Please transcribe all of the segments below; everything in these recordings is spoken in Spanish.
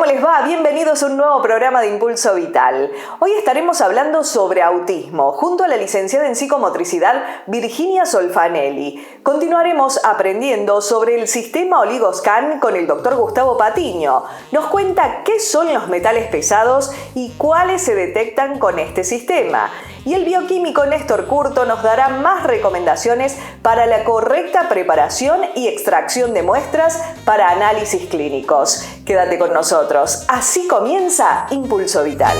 les va? Bienvenidos a un nuevo programa de Impulso Vital. Hoy estaremos hablando sobre autismo junto a la licenciada en psicomotricidad Virginia Solfanelli. Continuaremos aprendiendo sobre el sistema Oligoscan con el doctor Gustavo Patiño. Nos cuenta qué son los metales pesados y cuáles se detectan con este sistema. Y el bioquímico Néstor Curto nos dará más recomendaciones para la correcta preparación y extracción de muestras para análisis clínicos. Quédate con nosotros. Así comienza Impulso Vital.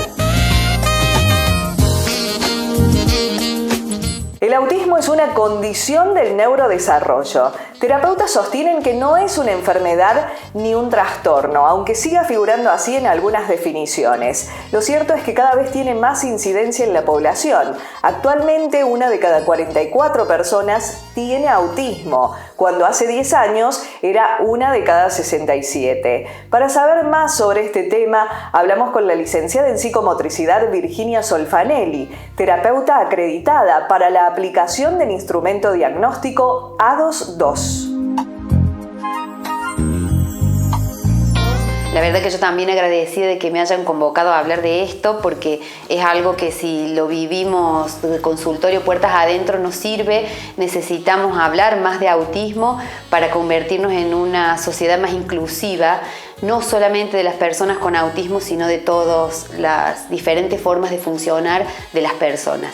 El autismo es una condición del neurodesarrollo. Terapeutas sostienen que no es una enfermedad ni un trastorno, aunque siga figurando así en algunas definiciones. Lo cierto es que cada vez tiene más incidencia en la población. Actualmente, 1 de cada 44 personas tiene autismo, cuando hace 10 años era 1 de cada 67. Para saber más sobre este tema, hablamos con la licenciada en psicomotricidad Virginia Solfanelli, terapeuta acreditada para la aplicación del instrumento diagnóstico ADOS-2. La verdad que yo también agradecida de que me hayan convocado a hablar de esto, porque es algo que si lo vivimos de consultorio puertas adentro nos sirve. Necesitamos hablar más de autismo para convertirnos en una sociedad más inclusiva, no solamente de las personas con autismo, sino de todas las diferentes formas de funcionar de las personas.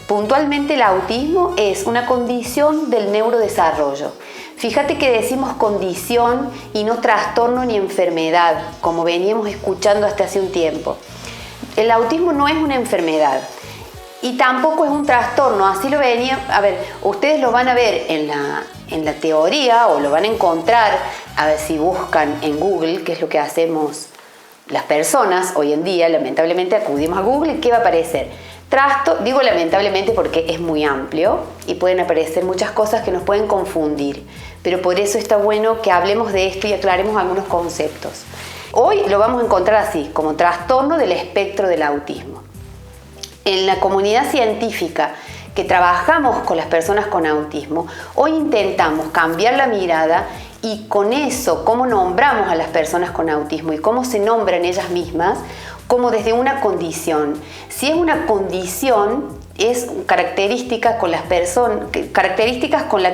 Puntualmente, el autismo es una condición del neurodesarrollo. Fíjate que decimos condición y no trastorno ni enfermedad, como veníamos escuchando hasta hace un tiempo. El autismo no es una enfermedad y tampoco es un trastorno. Así lo venía. A ver, ustedes lo van a ver en la teoría, o lo van a encontrar, a ver si buscan en Google, que es lo que hacemos las personas hoy en día. Lamentablemente acudimos a Google, ¿qué va a aparecer? Digo lamentablemente porque es muy amplio y pueden aparecer muchas cosas que nos pueden confundir, pero por eso está bueno que hablemos de esto y aclaremos algunos conceptos. Hoy lo vamos a encontrar así, como trastorno del espectro del autismo. En la comunidad científica que trabajamos con las personas con autismo, hoy intentamos cambiar la mirada y con eso, cómo nombramos a las personas con autismo y cómo se nombran ellas mismas, como desde una condición. Si es una condición, es características con las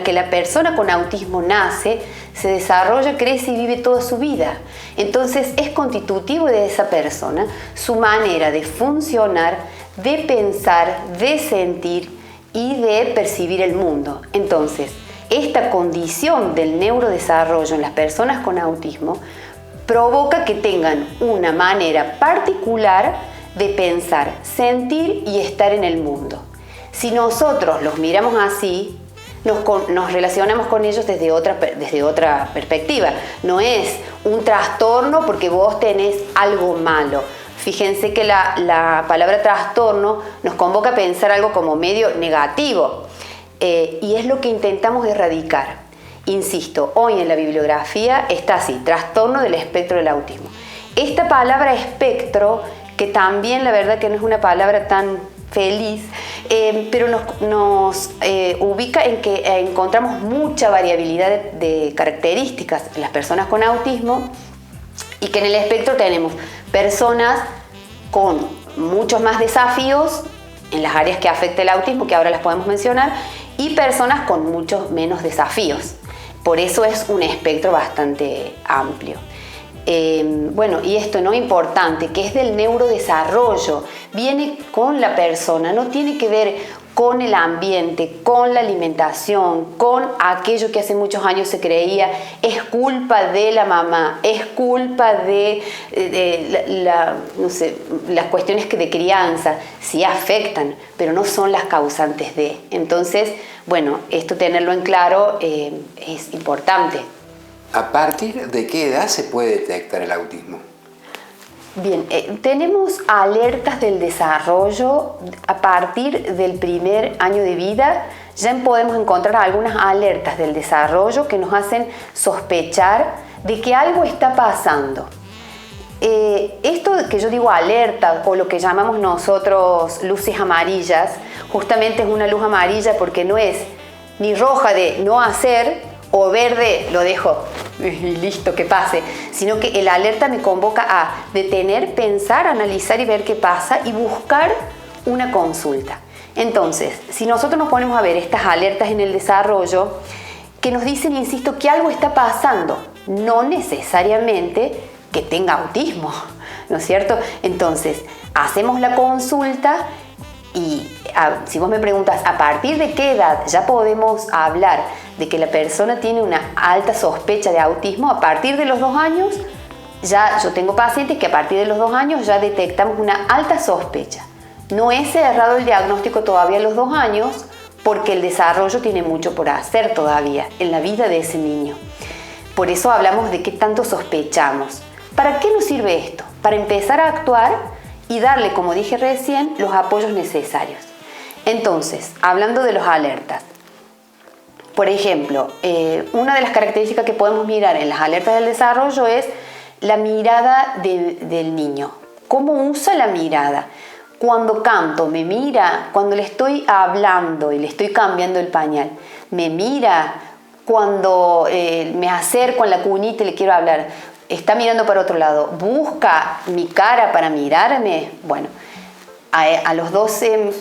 que la persona con autismo nace, se desarrolla, crece y vive toda su vida. Entonces es constitutivo de esa persona su manera de funcionar, de pensar, de sentir y de percibir el mundo. Entonces, esta condición del neurodesarrollo en las personas con autismo provoca que tengan una manera particular de pensar, sentir y estar en el mundo. Si nosotros los miramos así, nos relacionamos con ellos desde otra perspectiva. No es un trastorno porque vos tenés algo malo. Fíjense que la palabra trastorno nos convoca a pensar algo como medio negativo, y es lo que intentamos erradicar. Insisto, hoy en la bibliografía está así, trastorno del espectro del autismo. Esta palabra espectro, que también la verdad que no es una palabra tan feliz, pero nos ubica en que encontramos mucha variabilidad de características en las personas con autismo, y que en el espectro tenemos personas con muchos más desafíos en las áreas que afecta el autismo, que ahora las podemos mencionar, y personas con muchos menos desafíos. Por eso es un espectro bastante amplio. Bueno, y esto no importante, que es del neurodesarrollo, viene con la persona, no tiene que ver con el ambiente, con la alimentación, con aquello que hace muchos años se creía es culpa de la mamá, es culpa de las cuestiones de crianza. Sí afectan, pero no son las causantes de. Entonces, bueno, esto tenerlo en claro es importante. ¿A partir de qué edad se puede detectar el autismo? Bien, tenemos alertas del desarrollo a partir del primer año de vida. Ya podemos encontrar algunas alertas del desarrollo que nos hacen sospechar de que algo está pasando. Esto que yo digo alerta, o lo que llamamos nosotros luces amarillas, justamente es una luz amarilla porque no es ni roja de no hacer o verde, lo dejo y listo, que pase, sino que el alerta me convoca a detener, pensar, analizar y ver qué pasa y buscar una consulta. Entonces, si nosotros nos ponemos a ver estas alertas en el desarrollo, que nos dicen, insisto, que algo está pasando, no necesariamente que tenga autismo, ¿no es cierto? Entonces, hacemos la consulta y si vos me preguntas a partir de qué edad ya podemos hablar de que la persona tiene una alta sospecha de autismo, a partir de los 2 años, ya yo tengo pacientes que a partir de los 2 años ya detectamos una alta sospecha. No es errado el diagnóstico todavía a los 2 años porque el desarrollo tiene mucho por hacer todavía en la vida de ese niño. Por eso hablamos de qué tanto sospechamos. ¿Para qué nos sirve esto? Para empezar a actuar y darle, como dije recién, los apoyos necesarios. Entonces, hablando de los alertas, por ejemplo, una de las características que podemos mirar en las alertas del desarrollo es la mirada del niño. ¿Cómo usa la mirada? Cuando canto, me mira. Cuando le estoy hablando y le estoy cambiando el pañal, me mira. Cuando me acerco en la cunita y le quiero hablar, está mirando para otro lado, busca mi cara para mirarme. Bueno, a los 12,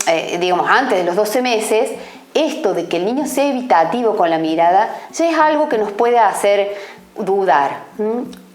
antes de los 12 meses, esto de que el niño sea evitativo con la mirada ya es algo que nos puede hacer dudar.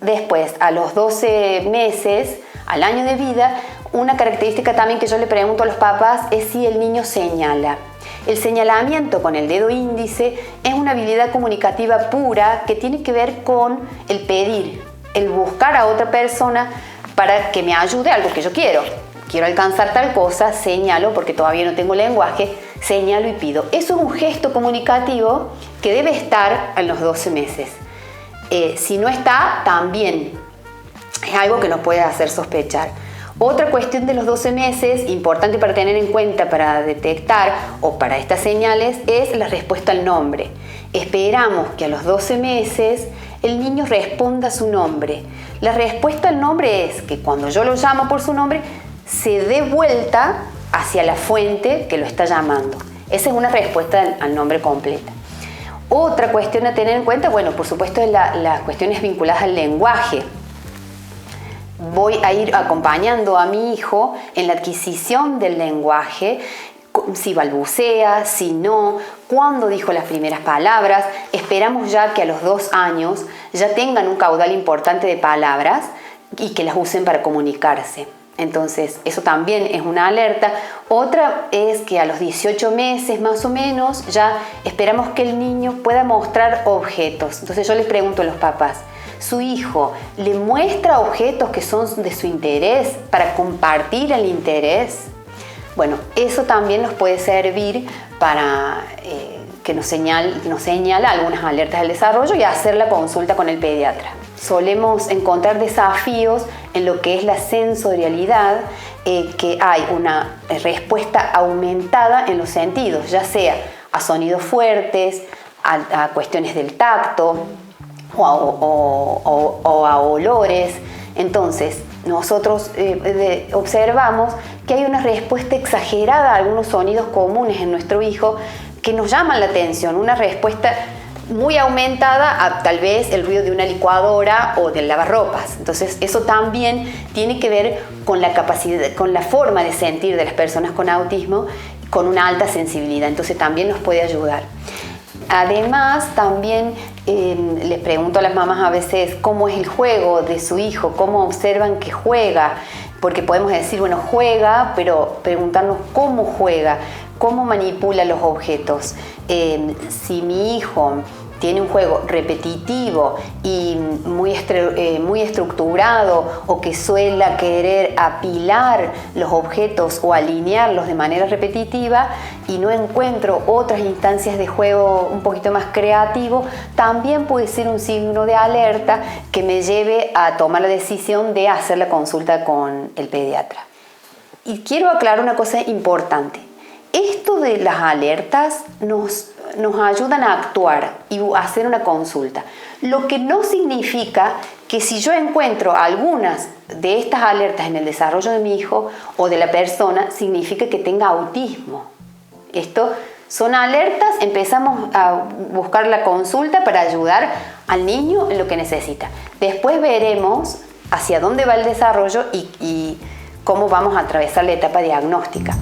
Después, a los 12 meses, al año de vida, una característica también que yo le pregunto a los papás es si el niño señala. El señalamiento con el dedo índice es una habilidad comunicativa pura que tiene que ver con el pedir, el buscar a otra persona para que me ayude a algo que yo quiero. Quiero alcanzar tal cosa, señalo porque todavía no tengo lenguaje, señalo y pido. Eso es un gesto comunicativo que debe estar a los 12 meses. Si no está, también es algo que nos puede hacer sospechar. Otra cuestión de los 12 meses, importante para tener en cuenta para detectar o para estas señales, es la respuesta al nombre. Esperamos que a los 12 meses el niño responda su nombre. La respuesta al nombre es que cuando yo lo llamo por su nombre, se dé vuelta hacia la fuente que lo está llamando. Esa es una respuesta al nombre completa. Otra cuestión a tener en cuenta, bueno, por supuesto, es las cuestiones vinculadas al lenguaje. Voy a ir acompañando a mi hijo en la adquisición del lenguaje, si balbucea, si no, cuándo dijo las primeras palabras. Esperamos ya que a los 2 años ya tengan un caudal importante de palabras y que las usen para comunicarse. Entonces, eso también es una alerta. Otra es que a los 18 meses más o menos ya esperamos que el niño pueda mostrar objetos. Entonces yo les pregunto a los papás, ¿su hijo le muestra objetos que son de su interés para compartir el interés? Bueno, eso también nos puede servir para que nos señala algunas alertas del desarrollo y hacer la consulta con el pediatra. Solemos encontrar desafíos en lo que es la sensorialidad, que hay una respuesta aumentada en los sentidos, ya sea a sonidos fuertes, a cuestiones del tacto o a olores. Entonces, nosotros observamos que hay una respuesta exagerada a algunos sonidos comunes en nuestro hijo que nos llaman la atención, una respuesta muy aumentada a tal vez el ruido de una licuadora o del lavarropas. Entonces, eso también tiene que ver con la capacidad, con la forma de sentir de las personas con autismo, con una alta sensibilidad. Entonces, también nos puede ayudar. Además, también les pregunto a las mamás a veces cómo es el juego de su hijo, cómo observan que juega, porque podemos decir, bueno, juega, pero preguntarnos cómo juega, cómo manipula los objetos. Si mi hijo tiene un juego repetitivo y muy estructurado, o que suele querer apilar los objetos o alinearlos de manera repetitiva y no encuentro otras instancias de juego un poquito más creativo, también puede ser un signo de alerta que me lleve a tomar la decisión de hacer la consulta con el pediatra. Y quiero aclarar una cosa importante. Esto de las alertas nos ayudan a actuar y a hacer una consulta. Lo que no significa que si yo encuentro algunas de estas alertas en el desarrollo de mi hijo o de la persona, significa que tenga autismo. Esto son alertas, empezamos a buscar la consulta para ayudar al niño en lo que necesita. Después veremos hacia dónde va el desarrollo y cómo vamos a atravesar la etapa diagnóstica.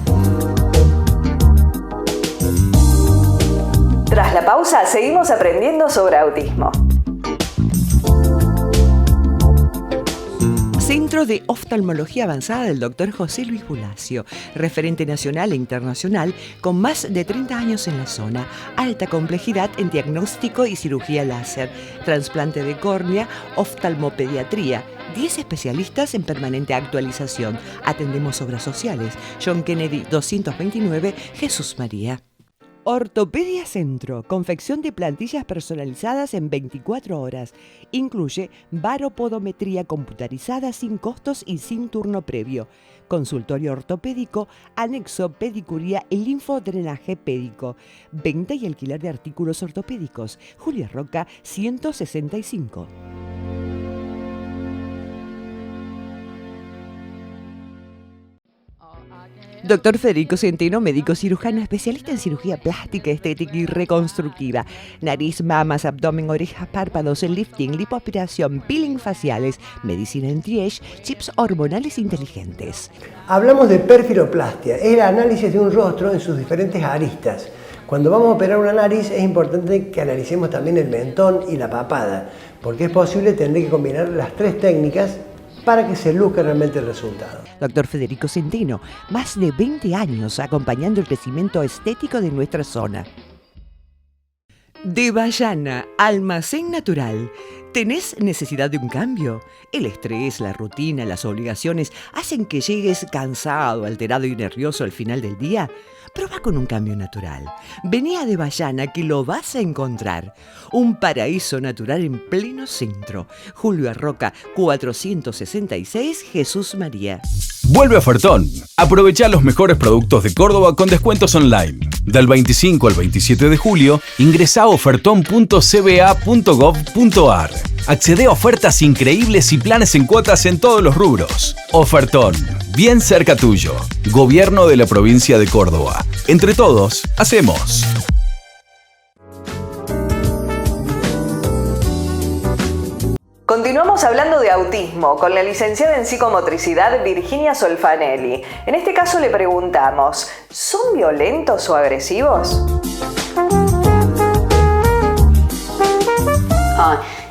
Tras la pausa, seguimos aprendiendo sobre autismo. Centro de Oftalmología Avanzada del Dr. José Luis Bulacio, referente nacional e internacional con más de 30 años en la zona, alta complejidad en diagnóstico y cirugía láser, trasplante de córnea, oftalmopediatría, 10 especialistas en permanente actualización. Atendemos obras sociales. John Kennedy 229, Jesús María. Ortopedia Centro, confección de plantillas personalizadas en 24 horas. Incluye baropodometría computarizada sin costos y sin turno previo. Consultorio ortopédico, anexo pedicuría y linfodrenaje pédico. Venta y alquiler de artículos ortopédicos. Julia Roca, 165. Doctor Federico Centeno, médico cirujano, especialista en cirugía plástica, estética y reconstructiva. Nariz, mamas, abdomen, orejas, párpados, lifting, lipoaspiración, peeling faciales, medicina anti-age, chips hormonales inteligentes. Hablamos de perfiroplastia, es el análisis de un rostro en sus diferentes aristas. Cuando vamos a operar una nariz es importante que analicemos también el mentón y la papada, porque es posible tener que combinar las tres técnicas para que se luzca realmente el resultado. Doctor Federico Centeno, más de 20 años acompañando el crecimiento estético de nuestra zona. De Bayana, almacén natural. ¿Tenés necesidad de un cambio? El estrés, la rutina, las obligaciones hacen que llegues cansado, alterado y nervioso al final del día. Proba con un cambio natural. Vení a De Bayana que lo vas a encontrar. Un paraíso natural en pleno centro. Julio Arroca, 466, Jesús María. Vuelve a Ofertón. Aprovecha los mejores productos de Córdoba con descuentos online. Del 25 al 27 de julio, ingresá a ofertón.cba.gov.ar. Accede a ofertas increíbles y planes en cuotas en todos los rubros. Ofertón, bien cerca tuyo. Gobierno de la provincia de Córdoba. Entre todos, hacemos. Continuamos hablando de autismo con la licenciada en psicomotricidad Virginia Solfanelli. En este caso le preguntamos, ¿son violentos o agresivos?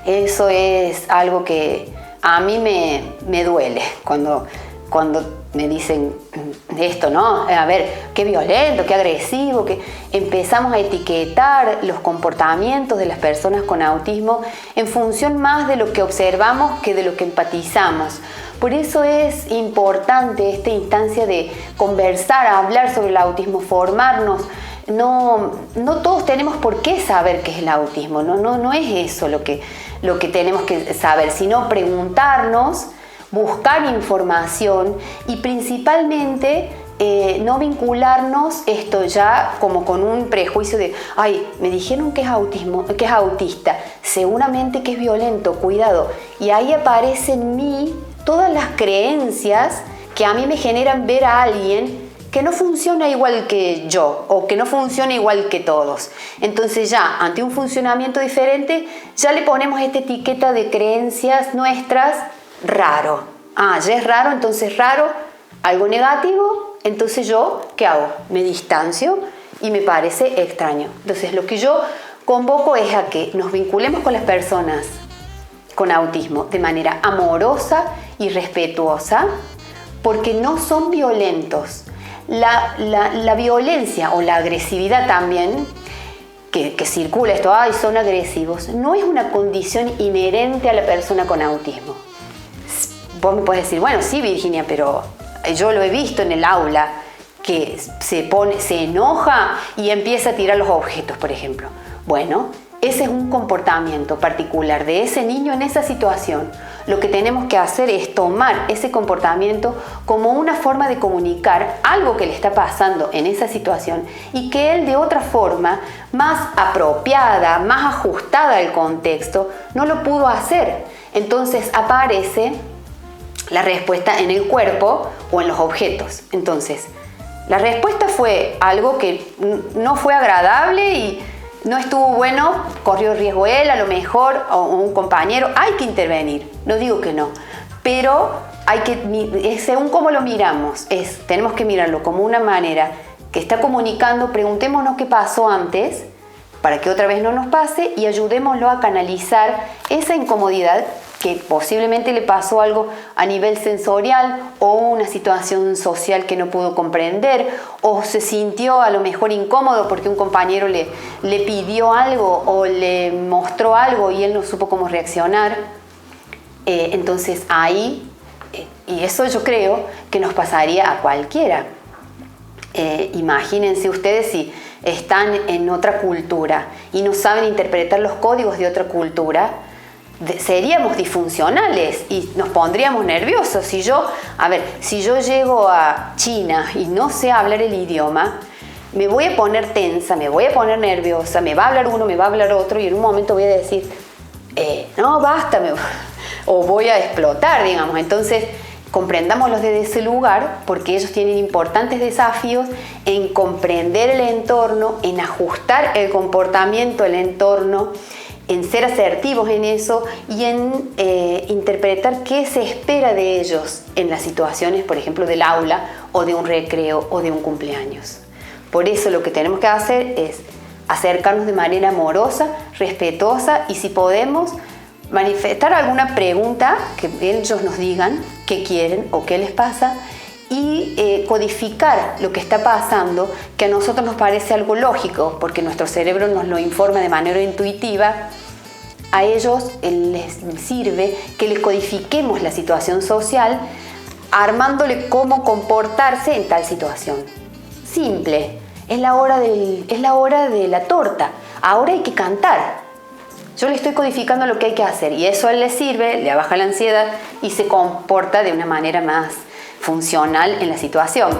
Eso es algo que a mí me duele cuando me dicen esto, ¿no? A ver, qué violento, qué agresivo, que empezamos a etiquetar los comportamientos de las personas con autismo en función más de lo que observamos que de lo que empatizamos. Por eso es importante esta instancia de conversar, hablar sobre el autismo, formarnos. No todos tenemos por qué saber qué es el autismo, no es eso lo que tenemos que saber, sino preguntarnos, buscar información y principalmente no vincularnos esto ya como con un prejuicio de ay, me dijeron que es autismo, que es autista, seguramente que es violento, cuidado. Y ahí aparecen en mí todas las creencias que a mí me generan ver a alguien que no funciona igual que yo o que no funciona igual que todos. Entonces ya, ante un funcionamiento diferente, ya le ponemos esta etiqueta de creencias nuestras, raro. Ya es raro, entonces raro, algo negativo, entonces yo, ¿qué hago? Me distancio y me parece extraño. Entonces lo que yo convoco es a que nos vinculemos con las personas con autismo de manera amorosa y respetuosa, porque no son violentos. La violencia o la agresividad también, que circula esto, ay, son agresivos, no es una condición inherente a la persona con autismo. Vos me podés decir, bueno, sí, Virginia, pero yo lo he visto en el aula, que se enoja y empieza a tirar los objetos, por ejemplo. Bueno, ese es un comportamiento particular de ese niño en esa situación. Lo que tenemos que hacer es tomar ese comportamiento como una forma de comunicar algo que le está pasando en esa situación y que él de otra forma, más apropiada, más ajustada al contexto, no lo pudo hacer. Entonces aparece la respuesta en el cuerpo o en los objetos. Entonces, La respuesta fue algo que no fue agradable y no estuvo bueno, corrió riesgo él, a lo mejor, o un compañero. Hay que intervenir, no digo que no, pero según cómo lo miramos, tenemos que mirarlo como una manera que está comunicando. Preguntémonos qué pasó antes para que otra vez no nos pase y ayudémoslo a canalizar esa incomodidad que posiblemente le pasó algo a nivel sensorial o una situación social que no pudo comprender, o se sintió a lo mejor incómodo porque un compañero le pidió algo o le mostró algo y él no supo cómo reaccionar. Entonces ahí, y eso yo creo que nos pasaría a cualquiera. Imagínense ustedes si están en otra cultura y no saben interpretar los códigos de otra cultura, seríamos disfuncionales y nos pondríamos nerviosos. Si yo llego a China y no sé hablar el idioma, me voy a poner tensa, me voy a poner nerviosa, me va a hablar uno, me va a hablar otro y en un momento voy a decir, no, basta, o voy a explotar, digamos. Entonces, comprendámoslos desde ese lugar, porque ellos tienen importantes desafíos en comprender el entorno, en ajustar el comportamiento del entorno, en ser asertivos en eso y en interpretar qué se espera de ellos en las situaciones, por ejemplo, del aula o de un recreo o de un cumpleaños. Por eso lo que tenemos que hacer es acercarnos de manera amorosa, respetuosa y si podemos manifestar alguna pregunta, que ellos nos digan qué quieren o qué les pasa y codificar lo que está pasando, que a nosotros nos parece algo lógico porque nuestro cerebro nos lo informa de manera intuitiva. A ellos les sirve que les codifiquemos la situación social armándole cómo comportarse en tal situación. Simple, es la hora de la torta, ahora hay que cantar. Yo le estoy codificando lo que hay que hacer y eso a él le sirve, le baja la ansiedad y se comporta de una manera más funcional en la situación.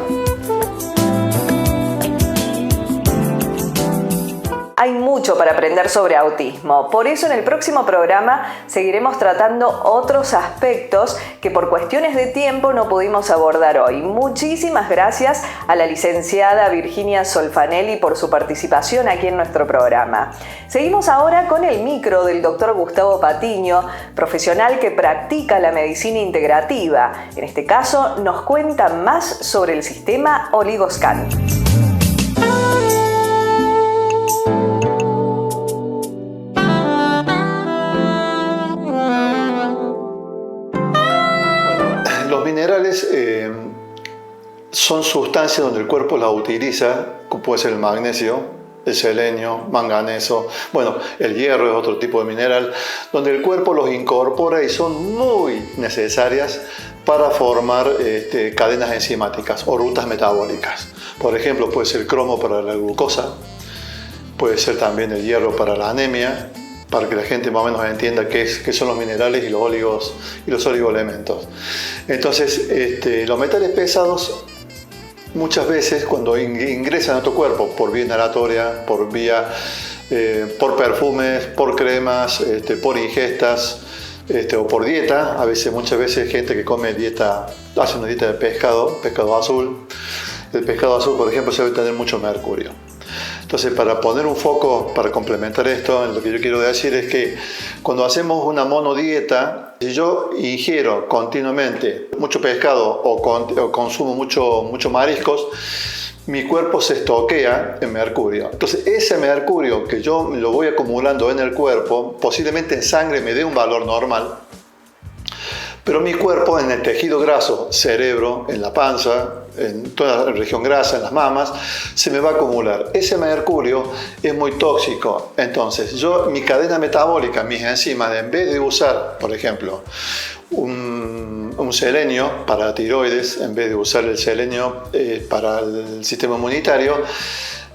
Hay mucho para aprender sobre autismo, por eso en el próximo programa seguiremos tratando otros aspectos que por cuestiones de tiempo no pudimos abordar hoy. Muchísimas gracias a la licenciada Virginia Solfanelli por su participación aquí en nuestro programa. Seguimos ahora con el micro del doctor Gustavo Patiño, profesional que practica la medicina integrativa. En este caso nos cuenta más sobre el sistema Oligoscan. Los minerales son sustancias donde el cuerpo las utiliza, como puede ser el magnesio, el selenio, manganeso, bueno, el hierro es otro tipo de mineral, donde el cuerpo los incorpora y son muy necesarias para formar cadenas enzimáticas o rutas metabólicas. Por ejemplo, puede ser el cromo para la glucosa, puede ser también el hierro para la anemia, para que la gente más o menos entienda qué son los minerales y los oligoelementos. Entonces, los metales pesados muchas veces cuando ingresan a nuestro cuerpo por vía inhalatoria, por perfumes, por cremas, por ingestas o por dieta, muchas veces gente que come hace una dieta de pescado azul. El pescado azul, por ejemplo, se debe tener mucho mercurio. Entonces, para poner un foco, para complementar esto, lo que yo quiero decir es que cuando hacemos una monodieta, si yo ingiero continuamente mucho pescado o consumo mucho mariscos, mi cuerpo se estoquea en mercurio. Entonces, ese mercurio que yo lo voy acumulando en el cuerpo, posiblemente en sangre me dé un valor normal, pero mi cuerpo en el tejido graso, cerebro, en la panza, en toda la región grasa, en las mamas, se me va a acumular. Ese mercurio es muy tóxico. Entonces, mi cadena metabólica, mis enzimas, en vez de usar, por ejemplo, un selenio para la tiroides, en vez de usar el selenio para el sistema inmunitario,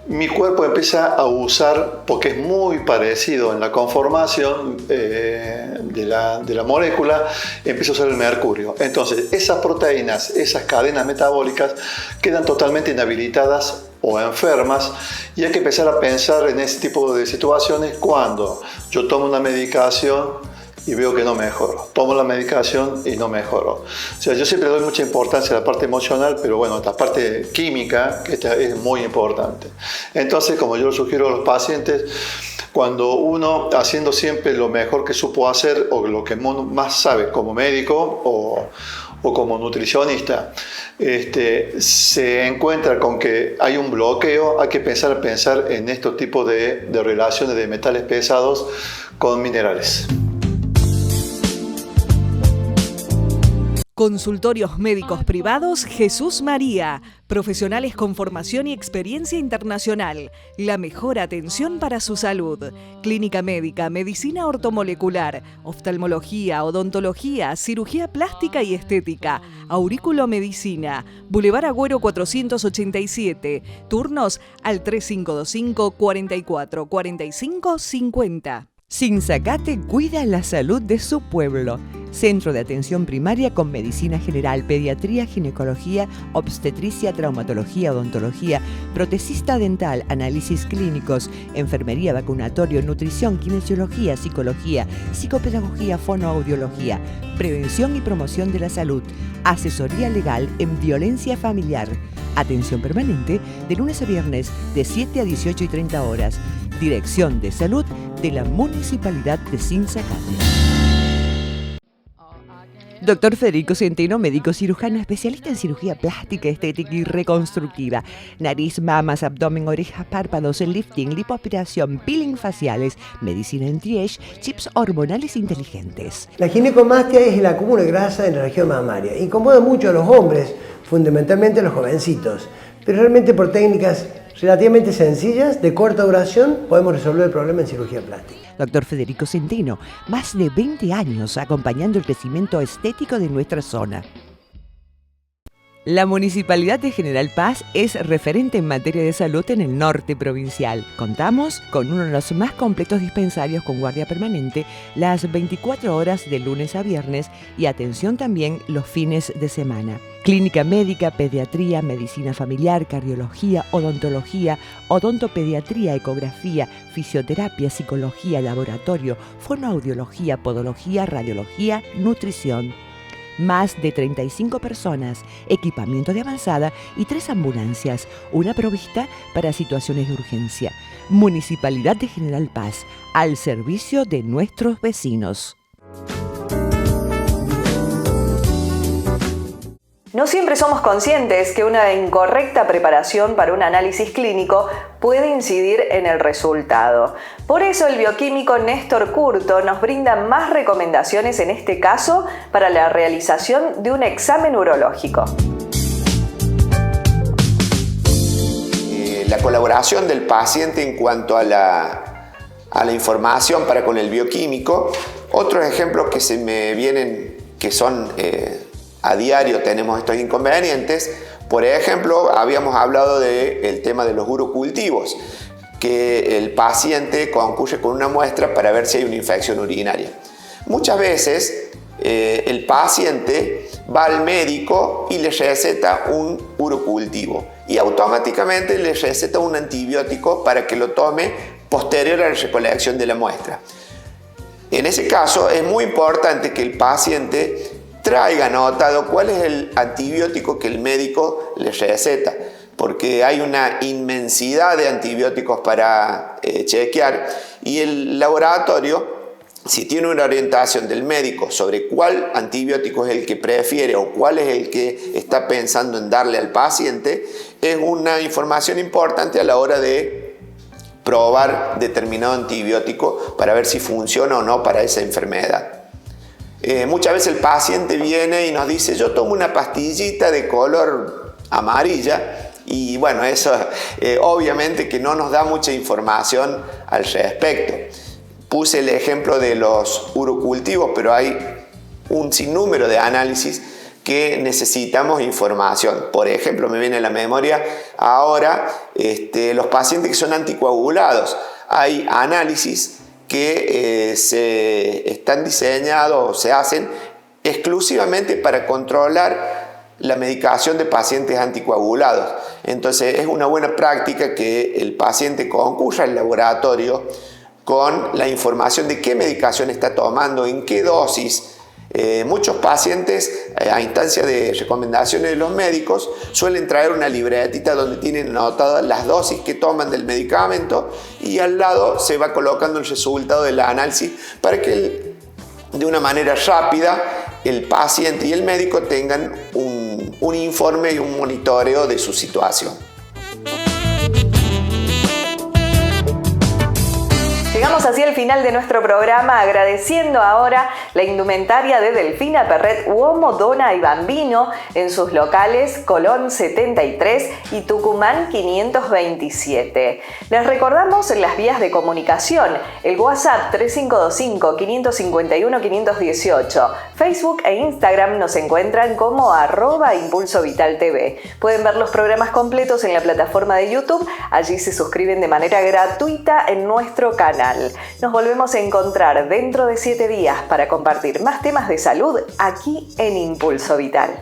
mi cuerpo empieza a usar, porque es muy parecido en la conformación de la molécula, empieza a usar el mercurio. Entonces, esas proteínas, esas cadenas metabólicas quedan totalmente inhabilitadas o enfermas y hay que empezar a pensar en ese tipo de situaciones cuando yo tomo una medicación y veo que no mejoro. Tomo la medicación y no mejoro. O sea, yo siempre doy mucha importancia a la parte emocional, pero bueno, la parte química, que esta es muy importante. Entonces, como yo sugiero a los pacientes, cuando uno, haciendo siempre lo mejor que supo hacer o lo que más sabe como médico o como nutricionista, se encuentra con que hay un bloqueo, hay que pensar en estos tipos de relaciones de metales pesados con minerales. Consultorios médicos privados Jesús María, profesionales con formación y experiencia internacional, la mejor atención para su salud. Clínica médica, medicina ortomolecular, oftalmología, odontología, cirugía plástica y estética, auriculomedicina, Boulevard Agüero 487, turnos al 3525 44 45 50. Sinzacate cuida la salud de su pueblo. Centro de atención primaria con medicina general, pediatría, ginecología, obstetricia, traumatología, odontología, protesista dental, análisis clínicos, enfermería, vacunatorio, nutrición, kinesiología, psicología, psicopedagogía, fonoaudiología, prevención y promoción de la salud, asesoría legal en violencia familiar. Atención permanente de lunes a viernes de 7 a 18:30 horas. Dirección de Salud de la Municipalidad de Sinzacate. Doctor Federico Centeno, médico cirujano, especialista en cirugía plástica, estética y reconstructiva. Nariz, mamas, abdomen, orejas, párpados, lifting, lipoaspiración, peeling faciales, medicina anti-age, chips hormonales inteligentes. La ginecomastia es el acúmulo de grasa en la región mamaria. Incomoda mucho a los hombres, fundamentalmente a los jovencitos. Pero realmente por técnicas relativamente sencillas, de corta duración, podemos resolver el problema en cirugía plástica. Doctor Federico Centeno, más de 20 años acompañando el crecimiento estético de nuestra zona. La Municipalidad de General Paz es referente en materia de salud en el norte provincial. Contamos con uno de los más completos dispensarios con guardia permanente las 24 horas de lunes a viernes y atención también los fines de semana. Clínica médica, pediatría, medicina familiar, cardiología, odontología, odontopediatría, ecografía, fisioterapia, psicología, laboratorio, fonoaudiología, podología, radiología, nutrición. Más de 35 personas, equipamiento de avanzada y 3 ambulancias, una provista para situaciones de urgencia. Municipalidad de General Paz, al servicio de nuestros vecinos. No siempre somos conscientes que una incorrecta preparación para un análisis clínico puede incidir en el resultado. Por eso el bioquímico Néstor Curto nos brinda más recomendaciones en este caso para la realización de un examen urológico. La colaboración del paciente en cuanto a la información para con el bioquímico. Otros ejemplos que se me vienen que son... A diario tenemos estos inconvenientes. Por ejemplo, habíamos hablado del tema de los urocultivos, que el paciente concurre con una muestra para ver si hay una infección urinaria. Muchas veces el paciente va al médico y le receta un urocultivo y automáticamente le receta un antibiótico para que lo tome posterior a la recolección de la muestra. En ese caso es muy importante que el paciente traiga anotado cuál es el antibiótico que el médico le receta, porque hay una inmensidad de antibióticos para chequear y el laboratorio, si tiene una orientación del médico sobre cuál antibiótico es el que prefiere o cuál es el que está pensando en darle al paciente, es una información importante a la hora de probar determinado antibiótico para ver si funciona o no para esa enfermedad. Muchas veces el paciente viene y nos dice: yo tomo una pastillita de color amarilla, y bueno, eso obviamente que no nos da mucha información al respecto. Puse el ejemplo de los urocultivos, pero hay un sinnúmero de análisis que necesitamos información. Por ejemplo, me viene a la memoria ahora los pacientes que son anticoagulados. Hay análisis que se están diseñados o se hacen exclusivamente para controlar la medicación de pacientes anticoagulados. Entonces es una buena práctica que el paciente concurra al laboratorio con la información de qué medicación está tomando, en qué dosis. Muchos pacientes, a instancia de recomendaciones de los médicos, suelen traer una libretita donde tienen anotadas las dosis que toman del medicamento y al lado se va colocando el resultado del análisis para que de una manera rápida el paciente y el médico tengan un informe y un monitoreo de su situación. Llegamos así al final de nuestro programa, agradeciendo ahora la indumentaria de Delfina Perret Uomo, Dona y Bambino en sus locales Colón 73 y Tucumán 527. Les recordamos las vías de comunicación, el WhatsApp 3525-551-518, Facebook e Instagram nos encuentran como @ImpulsoVitalTV. Pueden ver los programas completos en la plataforma de YouTube, allí se suscriben de manera gratuita en nuestro canal. Nos volvemos a encontrar dentro de 7 días para compartir más temas de salud aquí en Impulso Vital.